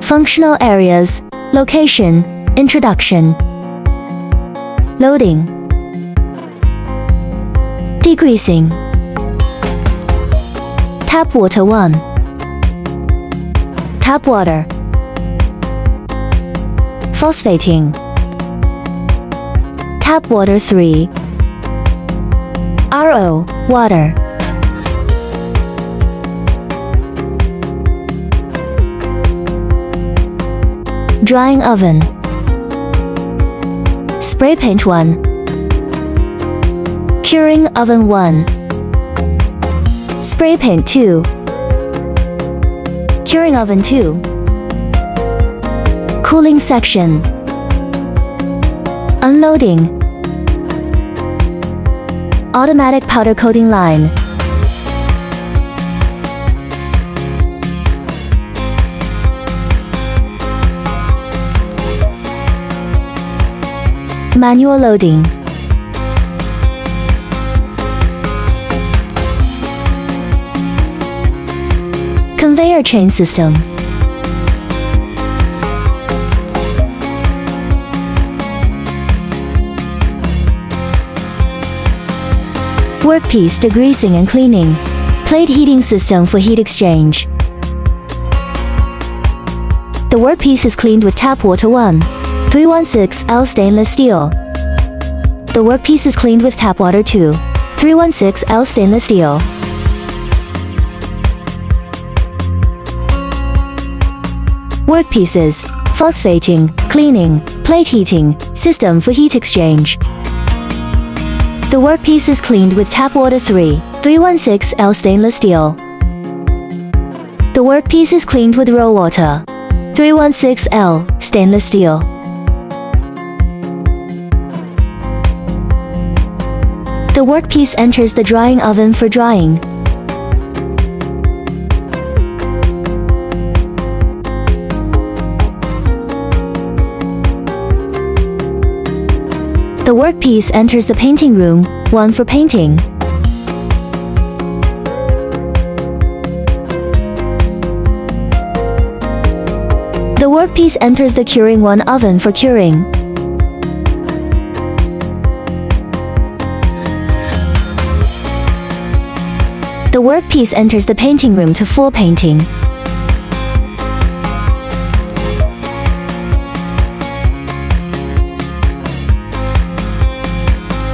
Functional areas, location, introduction. Loading. Degreasing. Tap water 1. Tap water. Phosphating. Tap water 3. RO, water. Drying oven. Spray paint 1. Curing oven 1. Spray paint 2. Curing oven 2. Cooling section. Unloading. Automatic powder coating line. Manual loading. Conveyor chain system. Workpiece degreasing and cleaning. Plate heating system for heat exchange. The workpiece is cleaned with tap water 1. 316L stainless steel. The workpiece is cleaned with tap water 2. 316L stainless steel. Workpieces, phosphating, cleaning, plate heating, system for heat exchange. The workpiece is cleaned with tap water 3. 316L stainless steel. The workpiece is cleaned with raw water. 316L stainless steel. The workpiece enters the drying oven for drying. The workpiece enters the painting room, 1 for painting. The workpiece enters the curing 1 oven for curing. The workpiece enters the painting room to full painting.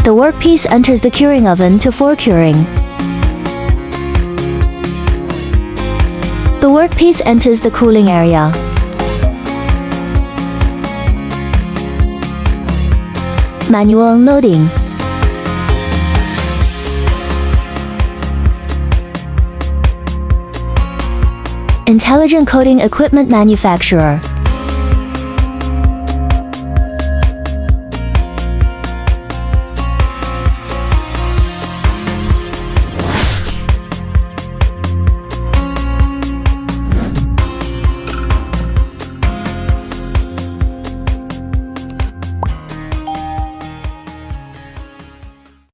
The workpiece enters the curing oven to for curing. The workpiece enters the cooling area. Manual unloading. Intelligent coating equipment manufacturer.